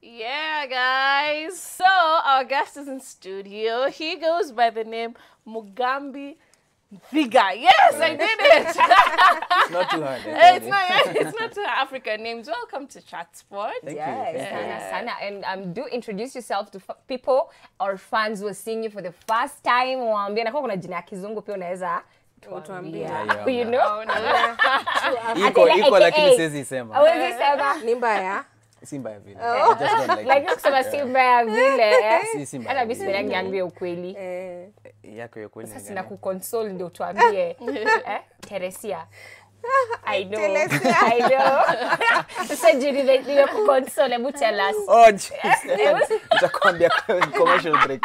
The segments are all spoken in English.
Yeah, guys. So our guest is in studio. He goes by the name Mugambi Nthiga. Yes, I did it. It's not too hard. It's not too African names. Welcome to Chatsport. Thank Yes, you. Sana. And do introduce yourself to people or fans who are seeing you for the first time. Waambie na kwa kuna jina ya kizungu pia unaweza tuambie. You know? Iko lakini siwezi sema. Hawezi sema. Ni mbaya. Si mbaya vile. I just don't like Like kusema si mbaya vile. Si mbaya. Hata bisi yangu niambie ukweli. Yako ya kweli. Sasa na kuconsole ndio tuambie. Teresia. I know. I know. Sasa jini ndio kuconsole but tell us. Oh, nitakwambia commercial break.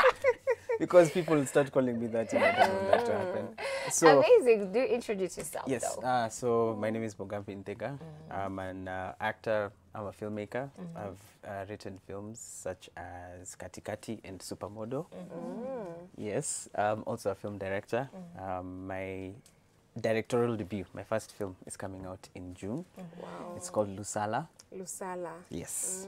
Because people will start calling me that and I don't want that to happen. So, amazing. Do introduce yourself yes, though. so my name is Mugambi Nthiga. I'm an actor, I'm a filmmaker. I've written films such as Katikati and Supermodel. Yes, I'm also a film director. My directorial debut, my first film, is coming out in June. Wow. It's called Lusala. Lusala. Yes.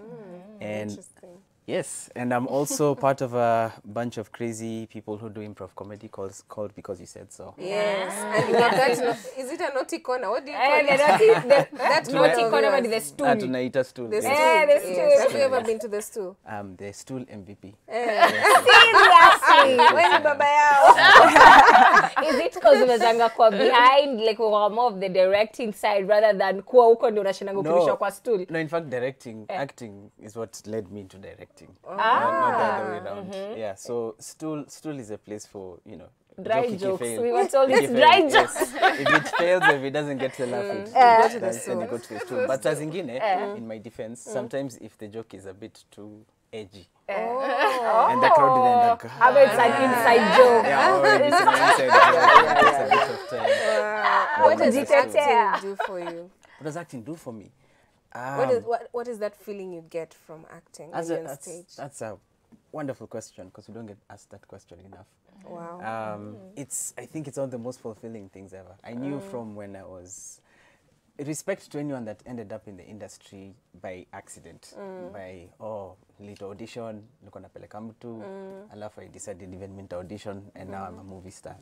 And Interesting. yes, and I'm also part of a bunch of crazy people who do improv comedy called Because You Said So. Yes. And you have that, is it a naughty corner? What do you call it? That's naughty corner with the stool. Tunaita stool. The stool. Yes. the stool. Yes. Have you ever been to the stool? The stool MVP. Seriously. When baba yao. Is it because umezanga kwa behind like we're more of the directing side rather than kuwa huko ndio unashinanga ukilisha kwa stool? No, in fact, acting is what led me to directing. Not the other way around. Yeah, so stool is a place for, Dry joke if you jokes. fail. We were told If it's you dry fail, jokes. yes. If it fails, if it doesn't get the laugh, then you go to the stool. But as in my defense, sometimes if the joke is a bit too edgy, and the crowd then It's an inside joke. yeah, or it's an inside joke, it's a bit of time. What does Did acting do for you? What does acting do for me? What is that feeling you get from acting when you're on stage? That's a wonderful question because we don't get asked that question enough. Wow. I think it's one of the most fulfilling things ever. I knew from when I was, respect to anyone that ended up in the industry by accident, by, little audition, nilikuwa napeleka mtu, alafu I decided even mint audition, and now I'm a movie star.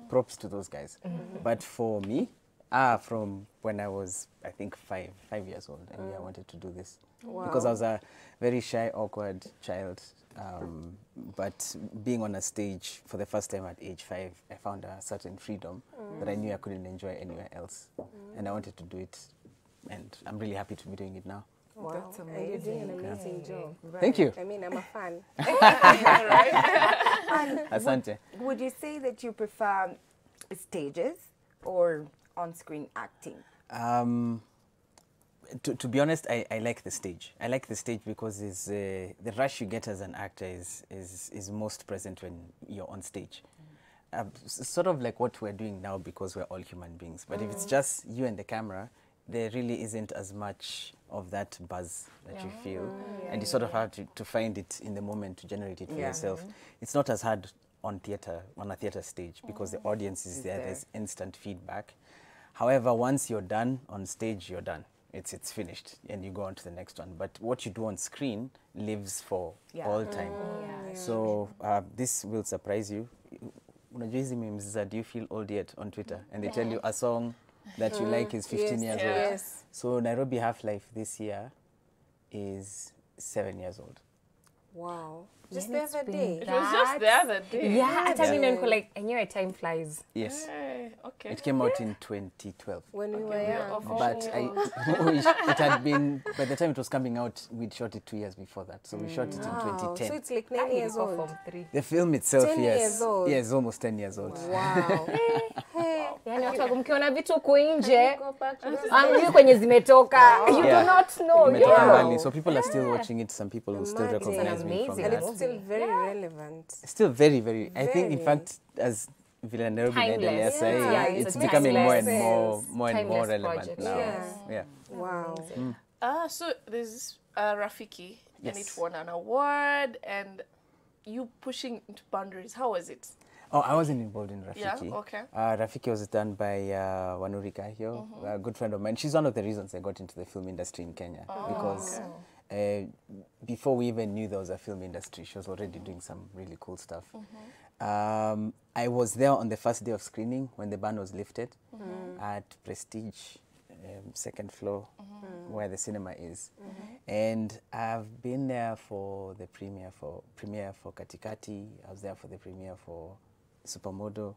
Props to those guys. But for me, from when I was, I think, 5 years old, I knew I wanted to do this. Wow. Because I was a very shy, awkward child. But being on a stage for the first time at age 5, I found a certain freedom that I knew I couldn't enjoy anywhere else. And I wanted to do it. And I'm really happy to be doing it now. Wow. That's And you're doing an amazing job. Thank you. I mean, I'm a fan. Asante. Would you say that you prefer stages or on-screen acting? To be honest, I like the stage. I like the stage because the rush you get as an actor is most present when you're on stage. Sort of like what we're doing now because we're all human beings. But if it's just you and the camera, there really isn't as much of that buzz that you feel. And you sort of have to find it in the moment to generate it for yourself. It's not as hard on a theater stage because the audience is there. There's instant feedback. However, once you're done on stage, you're done. It's finished and you go on to the next one. But what you do on screen lives for all time. So this will surprise you. Unajua hizi memes za do you feel old yet on Twitter? And they tell you a song that you like is 15 years old. Yes. So Nairobi Half-Life this year is 7 years old. Wow. Just the other day. It was just the other day. Yeah, at I mean, like, I knew time flies. Yes. Okay. It came out in 2012. When we were young. But it had been, by the time it was coming out, we'd shot it 2 years before that. So we shot it in Wow. 2010. So it's like 9 years old. The film itself, 10 yes. years old. Yes, almost 10 years old. Wow. Yani watu mkiona vitu kuinje, amjui kwenye zimetoka. You do not know. Imetoka mbali. So people are still watching it. Some people will still recognize me from Amazing. And that. it's still very relevant. Still very, very. I think, in fact, as vile Nairobi inaendelea Timeless. sahi, Yeah, it's it's a becoming more and timeless. more Timeless relevant project. now. Yeah. Wow. So there's Rafiki, and Yes. it won an award, and you pushing into boundaries. How was it? Oh, I wasn't involved in Rafiki. Yeah, okay. Rafiki was done by Wanuri Kahio, a good friend of mine. She's one of the reasons I got into the film industry in Kenya because before we even knew there was a film industry, she was already doing some really cool stuff. I was there on the first day of screening when the ban was lifted at Prestige, second floor, where the cinema is. And I've been there for the premiere for Katikati. I was there for the premiere for Supermodo.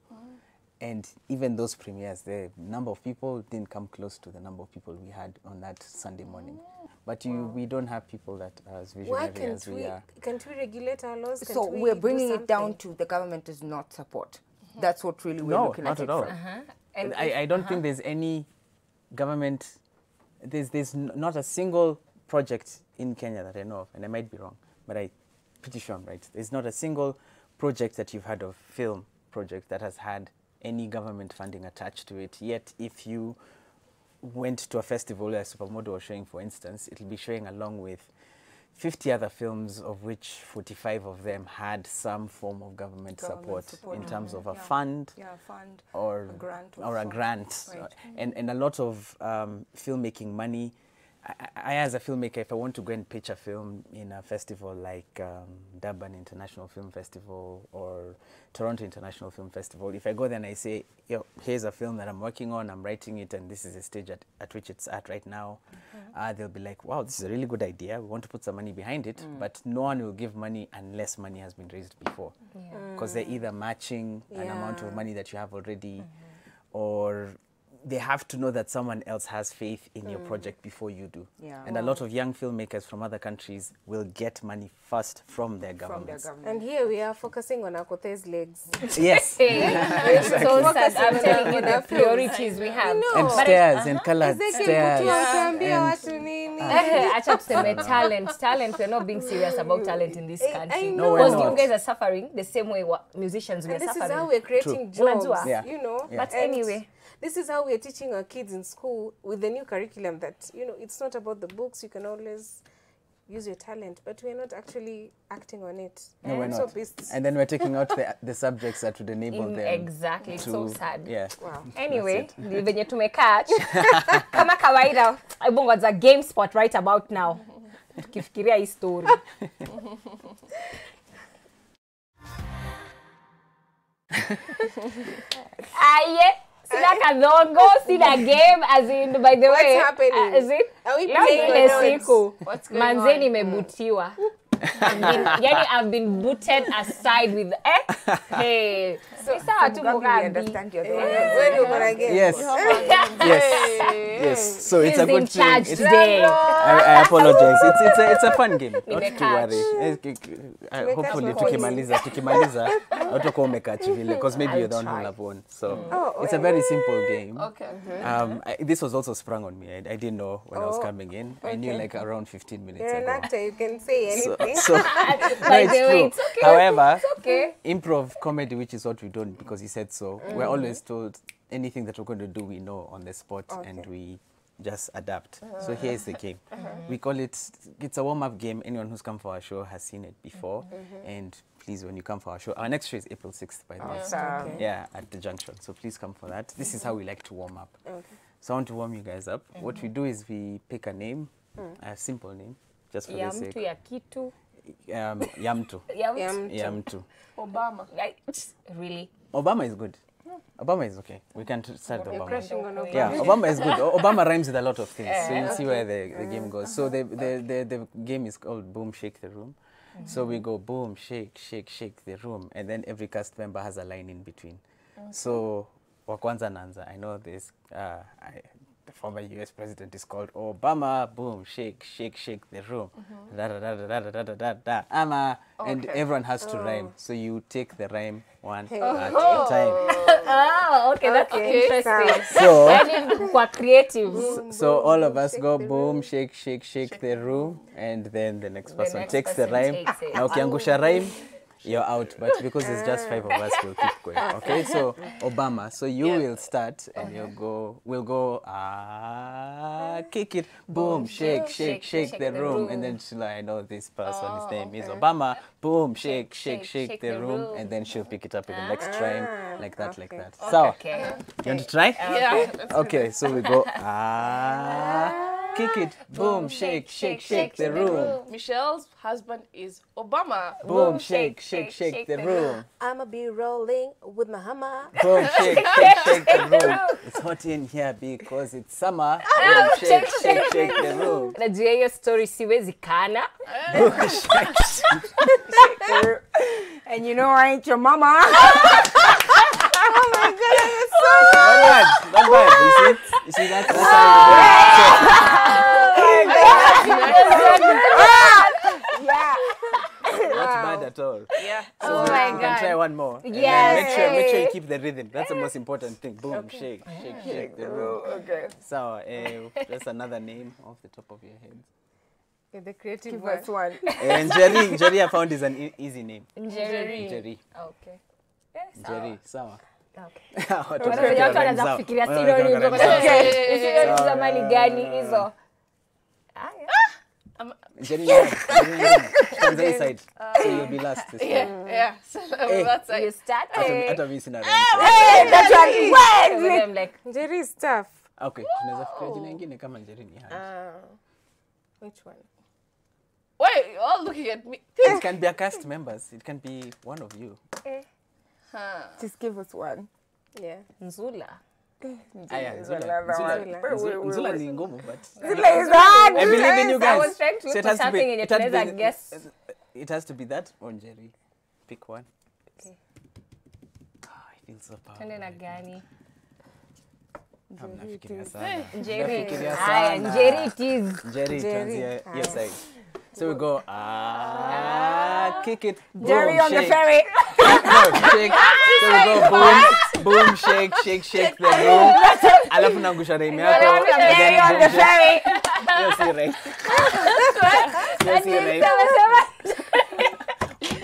And even those premieres, the number of people didn't come close to the number of people we had on that Sunday morning. But we don't have people that are as visionary as we are. Can't we regulate our laws? So we're bringing it down to the government does not support. That's what really we're looking at. No, not at all. And I don't think there's any government, there's not a single project in Kenya that I know of, and I might be wrong, but I'm pretty sure I'm right. There's not a single project that you've heard of, film project, that has had any government funding attached to it. Yet if you went to a festival where Supermodo was showing, for instance, it'll be showing along with 50 other films, of which 45 of them had some form of government support in terms of a fund, or a grant. Right. And a lot of filmmaking money. I, as a filmmaker, if I want to go and pitch a film in a festival like Durban International Film Festival or Toronto International Film Festival, if I go there and I say, yo, here's a film that I'm working on, I'm writing it, and this is the stage at which it's at right now, they'll be like, wow, this is a really good idea. We want to put some money behind it, but no one will give money unless money has been raised before. Because they're either matching an amount of money that you have already, or they have to know that someone else has faith in your project before you do. And a lot of young filmmakers from other countries will get money first from their governments. And here we are focusing on Akothe's legs. Yes. It's so sad. I'm telling you the priorities we have. And stairs and colored stairs. Acha tuseme talent. We're not being serious about talent in this country. know. Because you guys are suffering the same way musicians were And suffering. this is how we're creating jobs, Yeah. you know. But And anyway, this is how we're teaching our kids in school with the new curriculum that, you know, it's not about the books. You can always use your talent, but we're not actually acting on it. No, we're So not. pissed. And then we're taking out the subjects that would enable them. Exactly. It's so sad. Yeah. Wow. Anyway, venye tumekatch kama kawaida, Ibongo a game spot right about now. Tukifikiria hii story. Aye, sina kadongo, sina game, as in, by the What's way. happening? As in, Are we leo playing ile or not? siku, What's going manzeni on? imebutiwa. I've been booted aside with hey. So sawa tu We Mugambi. understand your When you gonna get? Yes. Yes. So it's Who's a good in charge thing. today? I apologize. It's a fun game. Not to Nimecatch. worry. Hopefully tukimaliza utakuwa umecatch vile, because maybe you're the one who have won. So it's a very simple game. Okay. This was also sprung on me. I didn't know when I was coming in. I knew like around 15 minutes You're an ago. actor. You can say anything. So By the way, it's okay. However, Okay. improv comedy, which is what we do because he said so, we're always told anything that we're going to do, we know on the spot, and we just adapt. So here's the game. We call it's a warm-up game. Anyone who's come for our show has seen it before. And please, when you come for our show, our next show is April 6th, by the way. Yeah, at the Junction. So please come for that. This is how we like to warm up. So I want to warm you guys up. What we do is we pick a name, a simple name, just for Ya the sake. mtu ya kitu. Yamtu. Ya mtu. Yamtu. Obama. Really? Obama is good. Obama is okay. We can start Obama. Crushing on Obama. Yeah, Obama is good. Obama rhymes with a lot of things, so you'll see where the game goes. So the game is called Boom, Shake the Room. So we go boom, shake, shake, shake the room, and then every cast member has a line in between. So wakwanza nanza, I know this. The former US president is called Obama. Boom, shake, shake, shake the room. Da da da da da da da da da. Ama, and everyone has to rhyme. So you take the rhyme one at a time. Oh, okay, that's interesting. So. Yani kwa creative. So all of us go boom, shake, shake, shake the room, and then the next person next takes the person rhyme. takes it. Now ukiangusha rhyme, you're out. But because it's just 5 of us, we'll keep going. Okay, so Obama. So you will start, and we'll go kick it, boom, shake, shake, shake the room, and then she'll, I know this person. His name is Obama. Boom, shake, shake, shake the room, and then she'll pick it up in the next rhyme, like that, like that. So, Okay. you want to try? Yeah. Okay, so we go Kick it. Boom, shake, shake, shake the room. Michelle's husband is Obama. Boom, shake, shake, shake the room. I'ma be rolling with my hammer. Boom, shake, shake, shake the room. It's hot in here because it's summer. Boom, shake, shake, shake the room. Najua hiyo story siwezi kana. Boom, shake, shake. And you know I ain't your mama. Oh my God, Not bad. You see, that's how Yeah. not bad at all. Yeah. Oh You my can God. try one more. And then Yes. make sure you keep the rhythm. That's the most important thing. Boom, shake, shake, shake the room. Okay. So, that's another name off the top of your head. Yeah, the creative Give one. us one. And Jerry I found is an easy name. Jerry. Jerry. Okay. Jerry, sawa. Okay. Watu Watu wanafikiria wanaanza sawa. kufikiria Watu sinoni wanafikiria hizo. sawa. Sinoni za mali gani hizo? Jerry, on the side. So you'll be last this time. Yeah. So that's You it. started. Hata mimi sina rangi. That's right. With them like, Jerry is tough. Okay, tunaweza fikiria jina lingine kama Jerry ni hard. Which one? Wait, you're all looking at me. It can be a cast members. It can be one of you. Just give us one. Yeah. Nzula. Aya, Nzula ni ngumu, but I believe in you I guys. was trying to So look it for has to be- something and it has to tunaweza be- guess. It has to be that or Jerry. Pick one. Okay. I feel so powerful. Twende na gani? Nafikiria sana. Jerry. Nafikiria Aya, sana. Jerry it is. Jerry, tuanzie your side. So we go, kick it, boom, Jerry on the shake. ferry. No, shake. So we go, boom, boom, shake, shake, shake the room. Alafu naangusha rhyme yako. and then Jerry on boom, the shake. ferry. You'll see right. You'll see right.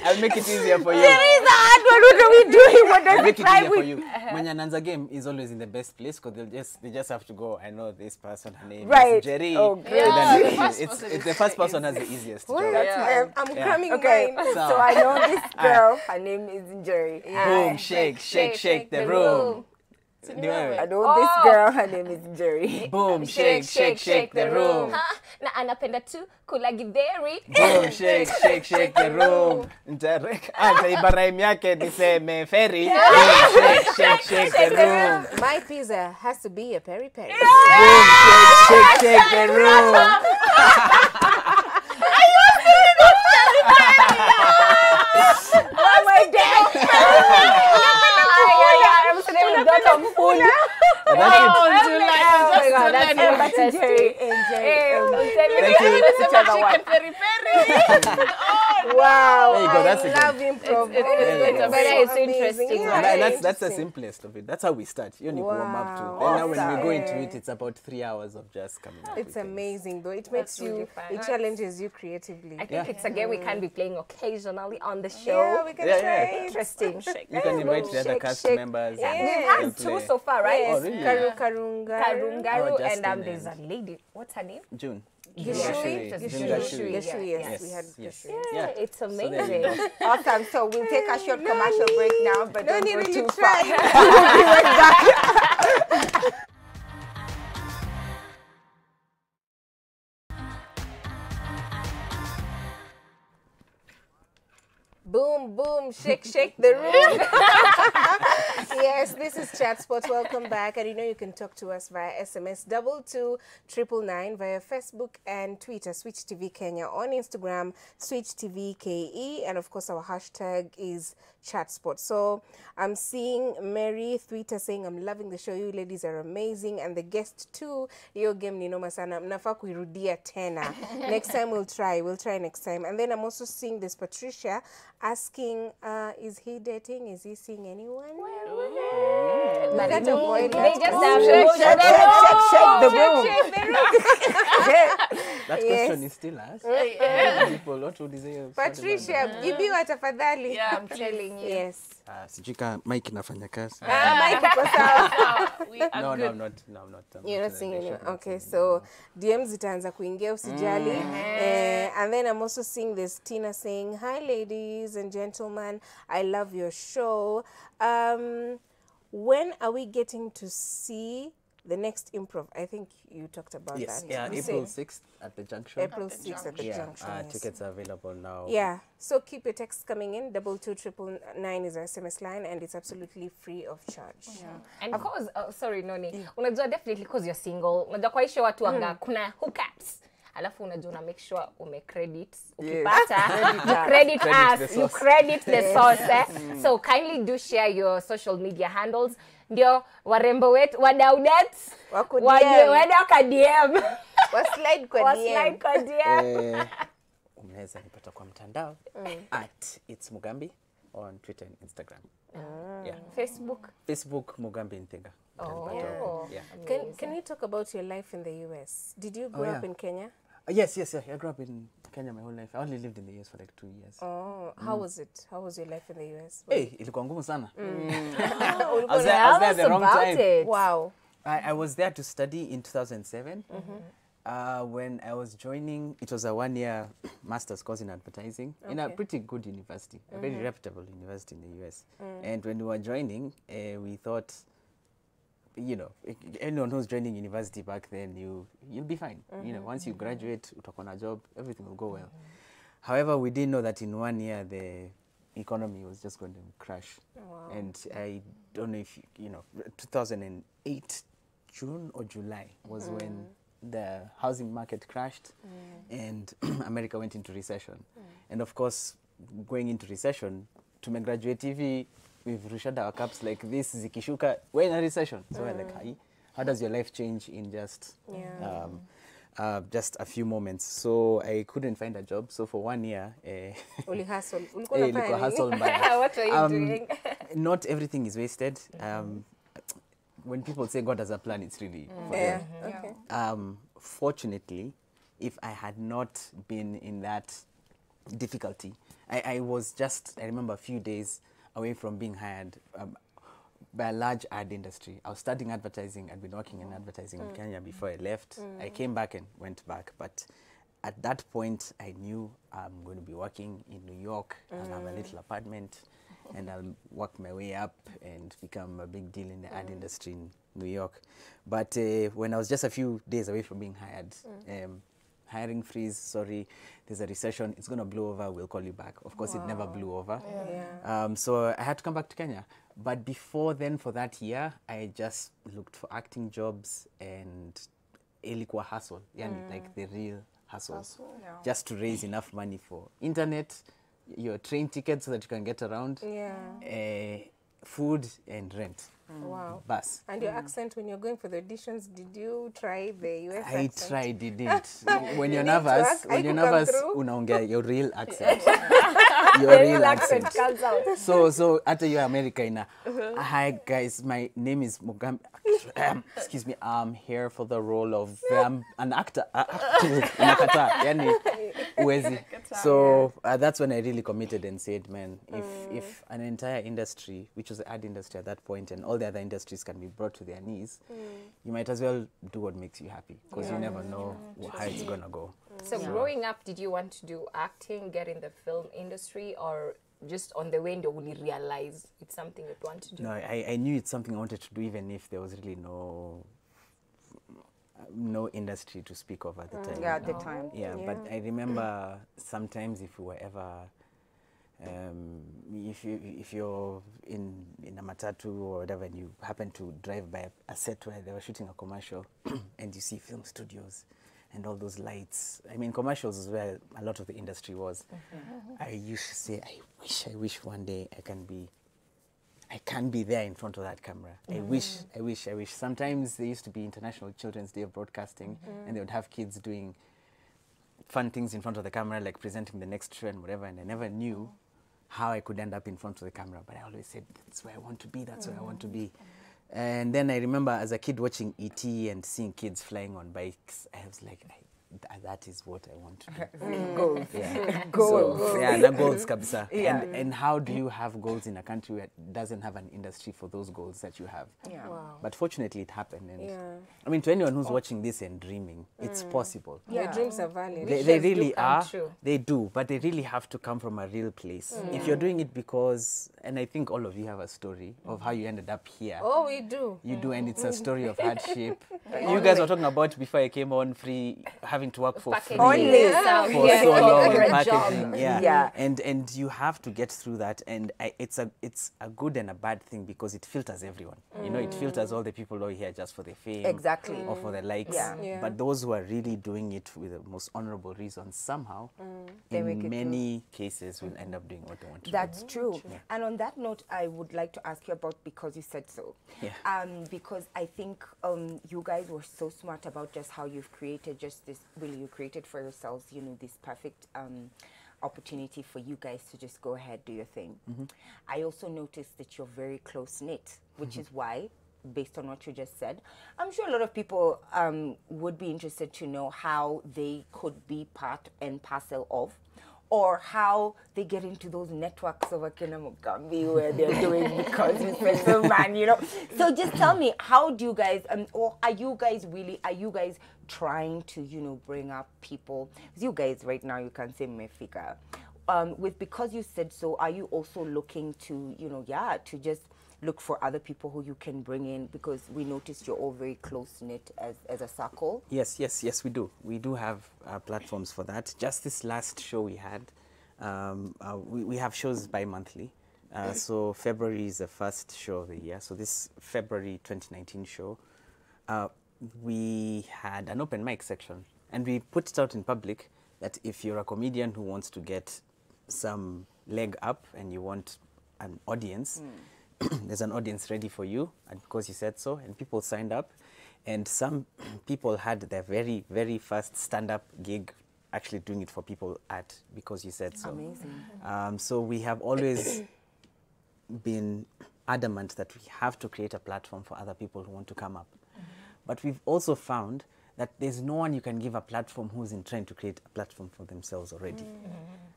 I'll make it easier for you. What are we doing? What does I'll make it it try easier for with? you. When Nyananza game is always in the best place because they just have to go. I know this person. Her name Right. is Jerry. Oh, good. Yeah, Then the first it's person the first person has the easiest job. I'm Yeah. cramming Okay, mine. so I know this girl. Her name is Jerry. Boom, shake, shake, shake the room. Ni wewe. I know this girl. Her name is Jerry. Boom, shake, shake, shake the room. Na anapenda tu kula githeri. Boom, shake, shake, shake the room. Nitaiba rhyme yake niseme ferry. Boom, shake, shake, shake the room. My pizza has to be a peri-peri. Boom, shake, shake, shake the room. Oh my God! I'm saying got some food. That's it. Oh my God, that's so But tasty. Jerry and Jerry. Thank you. Each other one. Wow. There you go. That's I it. love improv. It's very amazing. interesting. Yeah. And that's the simplest of it. That's how we start. You need to warm up to. Then now when we go into it, it's about 3 hours of just coming up. It's with things. amazing though. It makes really you, fun. it challenges you creatively. I think it's a game we can be playing occasionally on the Yeah, show. we can Yeah, try yeah. it. Interesting. You can invite the other cast members. Yeah, and we've had they'll 2 play. so far, right? Yes, Oh, really? Karungaru. Karungaru Oh, and Justin there's a and- lady. What's her name? June. Gishui? Just June Gishui. Gishui, Yeah. yes. We had Yes. Gishui. Yeah, it's there you amazing. go. Awesome. So we'll take a short commercial break now, but No don't need go really too try. far. Boom, boom, shake, shake the room. Yes, this is Chat Spot. Welcome back. And you know you can talk to us via SMS 22999, via Facebook and Twitter, Switch TV Kenya, on Instagram, Switch TV KE, and of course our hashtag is Chat Spot. So I'm seeing Mary Twitter saying, I'm loving the show. You ladies are amazing. And the guest too, hiyo game ni noma sana. Mnafaa kuirudia tena. Next time we'll try. We'll try next time. And then I'm also seeing this Patricia asking, is he dating? Is he seeing anyone? But Can't avoid they that. just Oh, have Shake, to shake, shake the room. That question is still asked. People, what would you say? Patricia, jibiwa tafadhali. Yeah, I'm telling you. Yes. Sijui kama Mike inafanya kazi. Mike iko sawa. we are No, good. I'm not. You're not seeing anyone. Okay, so DMs zitaanza kuingia usijali. And then I'm also seeing this Tina saying, hi ladies and gentlemen, I love your show. When are we getting to see the next Improv, I think you talked about Yes, that. yeah, You April said 6th at the junction. April 6th at the Yeah, junction. Yes. tickets are available now. Yeah, so keep your texts coming in. 22999 is our SMS line, and it's absolutely free of charge. And cause, sorry Noni, unajua definitely cause you're single, unajua kwa hisho watu wanga kuna hookups. Alafu unajua una make sure ume credit ukipata you credit us, you credit the source. So kindly do share your social media handles. Ndio warembo wetu wadaudet wada waka DM Waslide kwa DM. kwa DM. Unaweza nipata kwa mtandao at it's Mugambi on Twitter and Instagram. Yeah. Facebook Mugambi Nthiga. Yeah. Can you talk about your life in the US? Did you grow up in Kenya? Yes. I grew up in Kenya my whole life. I only lived in the US for like 2 years. Oh, how was it? How was your life in the US? Hey, ilikuwa ngumu sana. I was there at the wrong time. It. Wow. I was there to study in 2007. When I was joining, it was a 1-year master's course in advertising in a pretty good university, a very reputable university in the US. And when we were joining, we thought, you know, anyone who's joining university back then, you'll be fine. You know, once you graduate, utakuwa na job, everything will go well. However, we didn't know that in 1 year the economy was just going to crash. And I don't know if you know, 2008 June or July was when the housing market crashed and America went into recession. And of course, going into recession, to graduate TV, we've rushed our caps like this, zikishuka, we're in a recession. So we're like, hi, how does your life change in just a few moments? So I couldn't find a job. So for 1 year, Uli hustle. hustle What are you doing? Not everything is wasted. When people say God has a plan, it's really for them. Okay. Fortunately, if I had not been in that difficulty, I remember a few days away from being hired by a large ad industry. I was studying advertising. I'd been working in advertising in Kenya before I left. I came back and went back. But at that point, I knew I'm going to be working in New York. I'll have a little apartment. And I'll work my way up and become a big deal in the ad industry in New York. But when I was just a few days away from being hired, hiring freeze, sorry, there's a recession, it's going to blow over, we'll call you back. Of course, it never blew over. So I had to come back to Kenya. But before then, for that year, I just looked for acting jobs and ilikuwa hustle, like the real hustles, just to raise enough money for internet, your train ticket so that you can get around, food and rent. Wow. Bus. And your accent when you're going for the auditions, did you try the US I accent? tried, didn't. When you're nervous, unaongea your real accent. Your real accent comes out. So after you're American, hi guys, my name is Mugambi. Excuse me, I'm here for the role of an actor. So that's when I really committed and said, man, if an entire industry, which was the ad industry at that point, and all the other industries can be brought to their knees, you might as well do what makes you happy, because you never know how it's gonna go. So growing up, did you want to do acting, get in the film industry, or just on the way when you realize it's something you want to do? No, I knew it's something I wanted to do, even if there was really no industry to speak of at the time. Yeah, at the time. Yeah, but I remember sometimes if we were ever, if you're in a matatu or whatever, and you happen to drive by a set where they were shooting a commercial, and you see film studios and all those lights. I mean, commercials is where a lot of the industry was. I used to say, I wish one day I can be there in front of that camera. I wish. Sometimes there used to be International Children's Day of Broadcasting, and they would have kids doing fun things in front of the camera, like presenting the next trend, whatever, and I never knew how I could end up in front of the camera, but I always said, that's where I want to be, that's where I want to be. And then I remember as a kid watching E.T. and seeing kids flying on bikes, I was like, that is what I want to do. Goals. Yeah. Goals. So, yeah, the goals, kabisa. Yeah. And how do you have goals in a country that doesn't have an industry for those goals that you have? Yeah. Wow. But fortunately, it happened. And Yeah. I mean, to anyone who's watching this and dreaming, it's possible. Your dreams are valid. They Wishes do really come are. true. They do, but they really have to come from a real place. If you're doing it because, and I think all of you have a story of how you ended up here. Oh, we do. You do, and it's a story of hardship. You guys were talking about before I came on free, having to work for free Only. for Yeah. so long For in a job. packaging. Yeah. Yeah. And you have to get through that, and it's a good and a bad thing because it filters everyone. You know, it filters all the people who are here just for the fame, Exactly. or for the likes. Yeah. Yeah. But those who are really doing it with the most honourable reasons, somehow, They make in it many cases, will end up doing what they want to do. That's true. And on that note, I would like to ask you about Because You Said So. Yeah. Because I think you guys were so smart about just how you've created just this, really you created for yourselves, you know, this perfect opportunity for you guys to just go ahead, do your thing. I also noticed that you're very close-knit, which is why, based on what you just said, I'm sure a lot of people would be interested to know how they could be part and parcel of, or how they get into those networks of Akina Mugambi where they're doing Because You Said So, man, you know. So just tell me, how do you guys, or are you guys trying to, you know, bring up people? Because you guys right now, you can say Mefika. With Because You Said So, are you also looking to, you know, to just look for other people who you can bring in? Because we noticed you're all very close-knit as a circle. Yes, we do. We do have platforms for that. Just this last show we had, we have shows bi-monthly. So February is the first show of the year. So this February 2019 show, we had an open mic section. And we put it out in public that if you're a comedian who wants to get some leg up and you want an audience, there's an audience ready for you, and Because You Said So, and people signed up, and some people had their very, very first stand-up gig actually doing it for people at Because You Said So. Amazing. So we have always been adamant that we have to create a platform for other people who want to come up. But we've also found that there's no one you can give a platform who's in trying to create a platform for themselves already.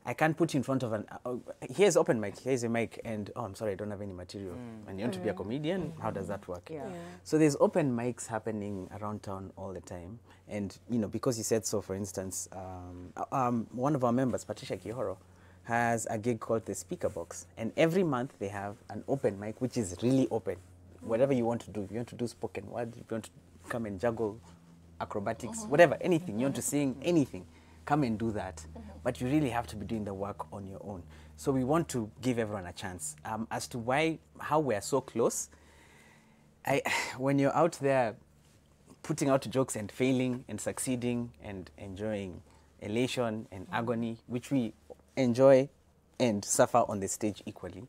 I can't put you in front of here's open mic, here's a mic, and oh, I'm sorry, I don't have any material. And you want to be a comedian, how does that work? Yeah. So there's open mics happening around town all the time. And, you know, Because You Said So, for instance, one of our members, Patricia Kihoro, has a gig called the Speaker Box. And every month they have an open mic, which is really open. Whatever you want to do, if you want to do spoken word, if you want to come and juggle acrobatics, whatever, anything, you want to sing, anything, come and do that. But you really have to be doing the work on your own. So we want to give everyone a chance. As to how we're so close, when you're out there putting out jokes and failing and succeeding and enjoying elation and agony, which we enjoy and suffer on the stage equally,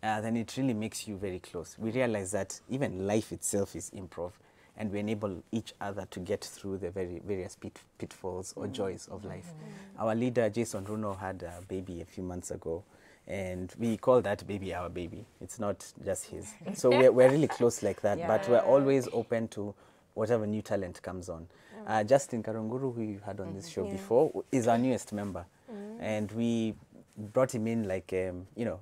then it really makes you very close. We realize that even life itself is improv, and we enable each other to get through the various pitfalls or joys of life. Our leader, Jason Runo, had a baby a few months ago, and we call that baby our baby. It's not just his. So we're really close like that, but we're always open to whatever new talent comes on. Justin Karunguru, who you had on this show before, is our newest member. And we brought him in like, you know,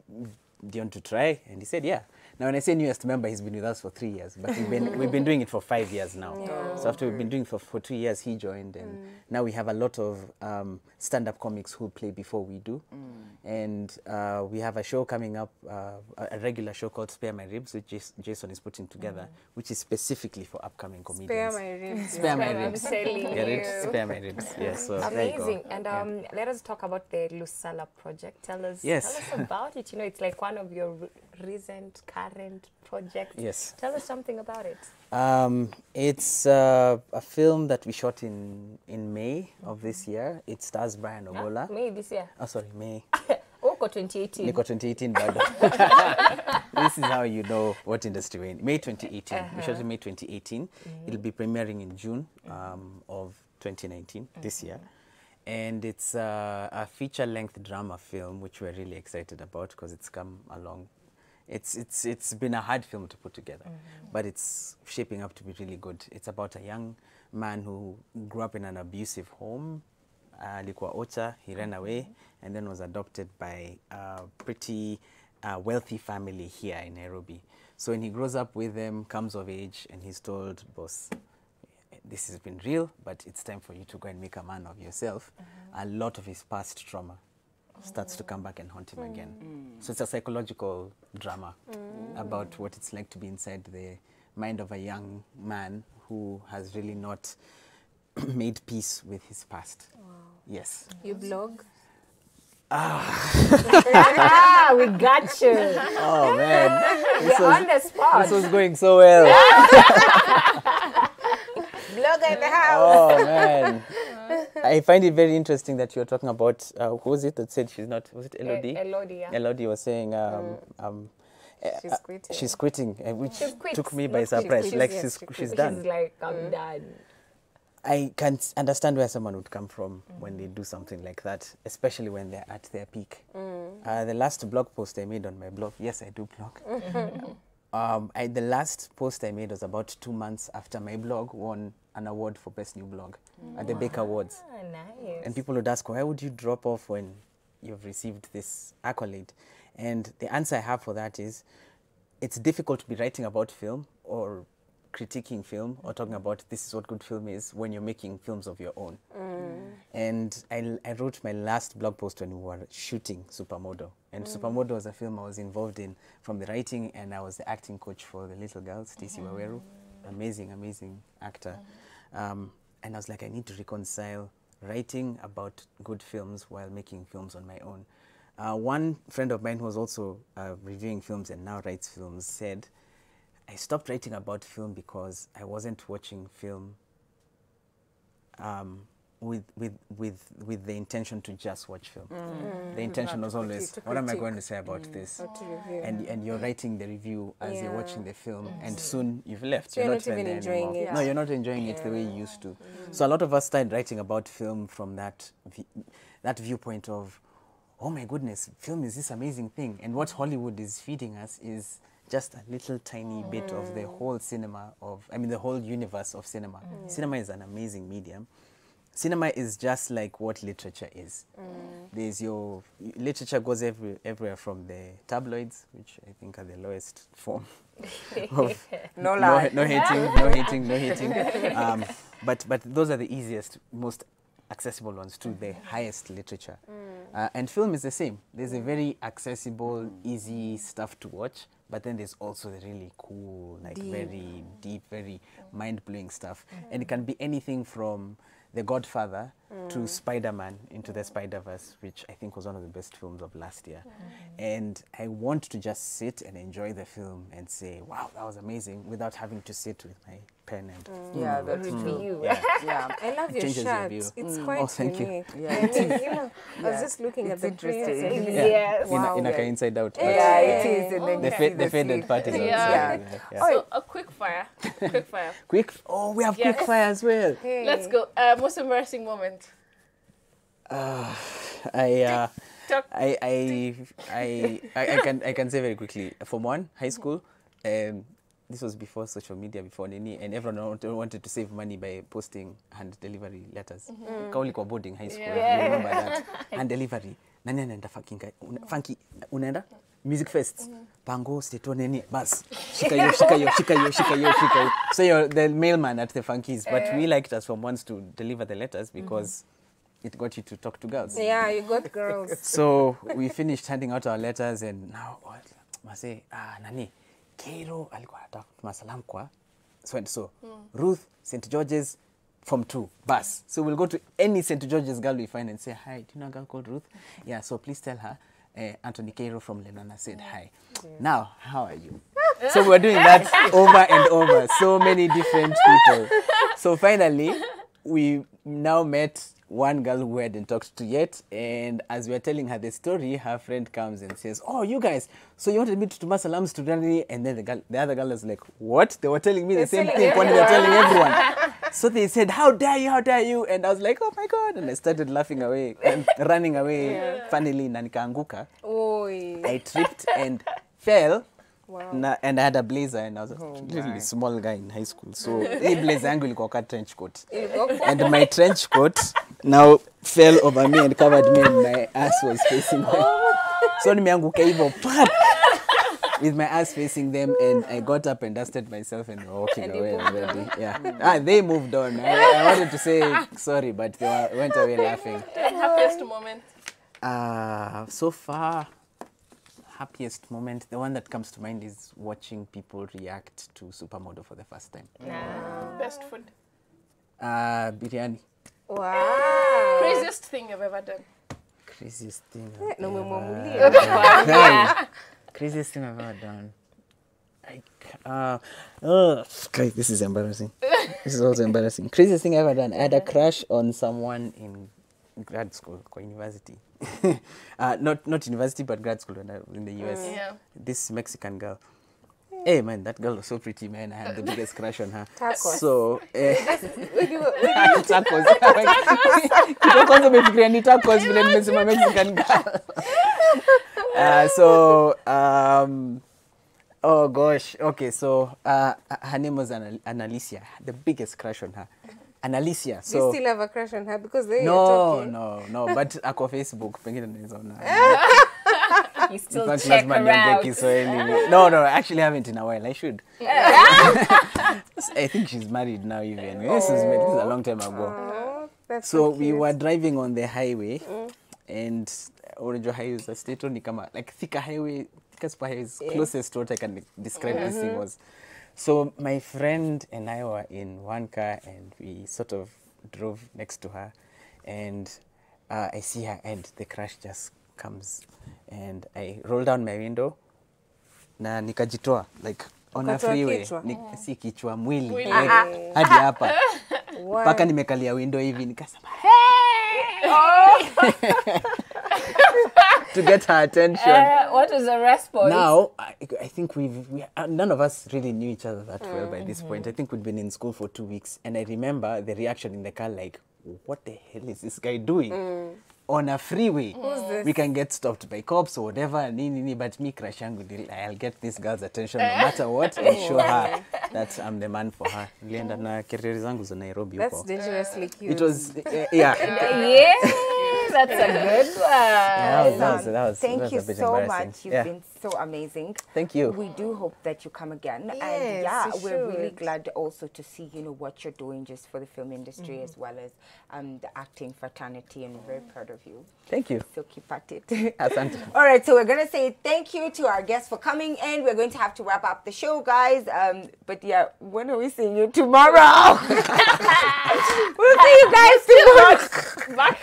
do you want to try? And he said, yeah. Now, when I say newest member, he's been with us for 3 years, but we've been doing it for 5 years now. So after we've been doing it for 2 years, he joined, and now we have a lot of stand-up comics who play before we do. And we have a show coming up, a regular show called Spare My Ribs, which Jason is putting together, which is specifically for upcoming comedians. Spare my ribs. Spare my ribs. telling Get it? you. Spare my ribs. Yes. So there you go. Amazing. And let us talk about the Lusala project. Tell us about it. You know, it's like one of your recent, current projects. Yes. Tell us something about it. It's a film that we shot in May of this year. It stars Brian Ogola. May this year. Oh, sorry, May. Oko 2018. Nico 2018, but this is how you know what industry we're in. May 2018. We shot in May 2018. It'll be premiering in June of 2019, this year. And it's a feature-length drama film, which we're really excited about because it's come along. It's been a hard film to put together, but it's shaping up to be really good. It's about a young man who grew up in an abusive home. Alikuwa Ocha, he ran away and then was adopted by a pretty wealthy family here in Nairobi. So when he grows up with them, comes of age, and he's told, boss, this has been real, but it's time for you to go and make a man of yourself. A lot of his past trauma starts to come back and haunt him again. So it's a psychological drama about what it's like to be inside the mind of a young man who has really not made peace with his past. Yes. You blog? We got you. Oh man, You're on the spot. this was going so well. Blogger in the house. Oh man, I find it very interesting that you're talking about who was it that said she's not? Was it Elodie? Elodie, yeah. Elodie was saying She's quitting. she's quitting, which She's quit. took me by Not surprise. quit. Like Yes, she's done. She's like, I'm done. I can understand where someone would come from when they do something like that, especially when they're at their peak. The last blog post I made on my blog, yes, I do blog. The last post I made was about 2 months after my blog won an award for Best New Blog at the Baker Awards. Ah, nice. And people would ask, why would you drop off when you've received this accolade? And the answer I have for that is, it's difficult to be writing about film or critiquing film or talking about this is what good film is when you're making films of your own. And I wrote my last blog post when we were shooting Supermodel. And Supermodel was a film I was involved in from the writing, and I was the acting coach for the little girl, Stacey Waweru. Amazing, amazing actor. And I was like, I need to reconcile writing about good films while making films on my own. One friend of mine who was also reviewing films and now writes films said, I stopped writing about film because I wasn't watching film with the intention to just watch film. The intention was always, what am I going to say about this? And you're writing the review as you're watching the film, and soon you've left. So you're not even enjoying it. No, you're not enjoying it the way you used to. So a lot of us started writing about film from that viewpoint of, oh my goodness, film is this amazing thing. And what Hollywood is feeding us is just a little tiny bit of the whole the whole universe of cinema. Cinema is an amazing medium. Cinema is just like what literature is. There's literature goes everywhere from the tabloids, which I think are the lowest form of No lie. no hating. But those are the easiest, most accessible ones to the highest literature. And film is the same. There's a very accessible, easy stuff to watch, but then there's also the really cool, very deep, very mind-blowing stuff. And it can be anything from The Godfather to Spider-Man Into the Spider-Verse, which I think was one of the best films of last year. And I want to just sit and enjoy the film and say, wow, that was amazing, without having to sit with my pen and Yeah, that's Review. yeah. I love your Changes your shirt. view. It's quite thank you. unique. Yeah, I mean, I was just looking at the interesting. prints. Yes. in a inside out. but Yeah, it is. And then The, you see the faded seed. part is Yeah. yeah. So a quick fire. We have Yes. quick fire as well. Hey. Let's go. Most embarrassing moment. I can say very quickly. From one, high school, this was before social media, before Nini, and everyone wanted to save money by posting hand delivery letters. Kauli kwa boarding high school, you remember that? Hand delivery. Nani anaenda funky unaenda? Music fests. Pango, Steto, Nini, bas. Shika yo. So you're the mailman at the funkies, but we liked us from ones to deliver the letters because it got you to talk to girls. Yeah, you got girls. So we finished handing out our letters, and now mase nani Kero alikuwa anatuma salamu kwa so and so. Ruth, St. George's, Form 2, bus. So we'll go to any St. George's girl we find and say, hi, do you know a girl called Ruth? Yeah, so please tell her Anthony Kero from Lenona said hi. Now, how are you? So we're doing that over and over. So many different people. So finally, we now met one girl who we hadn't talked to yet, and as we were telling her the story, her friend comes and says, oh, you guys, so you wanted me to tuma salams to Rani? And then the other girl was like, what? They were telling me the same thing when they were telling everyone. So they said, how dare you? And I was like, oh my God. And I started laughing away and running away. Funnily, na nikaanguka. Oy. I tripped and fell Wow. And I had a blazer and I was a really small guy in high school. So hii blazer yangu ilikuwa ka trench coat. And my trench coat now fell over me and covered me and my ass was facing them. So nimeanguka hivyo with my ass facing them, and I got up and dusted myself and walking away already. Yeah. They moved on. I wanted to say sorry, but they went away laughing. Happiest moment? So far, happiest moment, the one that comes to mind is watching people react to Supermodel for the first time. Best food? Biryani. Wow. Craziest thing you've ever done? Craziest thing Craziest thing I've ever done. Guys, this is embarrassing. This is also embarrassing. Craziest thing I've ever done. I had a crush on someone in grad school, or university. Not university, but grad school when I was in the US. Yeah. This Mexican girl. Hey man, that girl was so pretty, man. I had the biggest crush on her. Tacos. So, tacos. Kwanza umefikiria ni tacos vile nimesema Mexican girl. Oh gosh. Okay, so her name was Annalicia. The biggest crush on her. Annalicia. So you still have a crush on her because they are talking? No. But ako Facebook, pengine nizaona. You still check her out. No, I actually haven't in a while. I should. I think she's married now even. This is a long time ago. That's So cute. we were driving on the highway, and Orange Highway is a state on like thicker highway, thickest highway is closest to what I can describe this thing was. So my friend and I were in one car, and we sort of drove next to her, and I see her, and the crash just comes, and I roll down my window, na nikajitoa like on a freeway, si kichwa mwili like, hadi hapa paka nimekalia window hivi nikasema to get her attention. What was the response? Now, I think none of us really knew each other that well by this point. I think we'd been in school for 2 weeks, and I remember the reaction in the car like, what the hell is this guy doing? On a freeway, we can get stopped by cops or whatever, but me crush yangu, I'll get this girl's attention no matter what and show her that I'm the man for her. Nilienda na career zangu za Nairobi huko. That's dangerously cute. It was, yeah. That's a good one. That was Thank a you bit so embarrassing. much. You've been so amazing. Thank you. We do hope that you come again. Yes, and yeah, you we're really should. glad also to see, what you're doing just for the film industry as well as the acting fraternity, and we're very proud of you. Thank you. So keep at it. Asante. All right, so we're going to say thank you to our guests for coming in. We're going to have to wrap up the show, guys. But yeah, when are we seeing you tomorrow? We'll see you guys tomorrow. Back.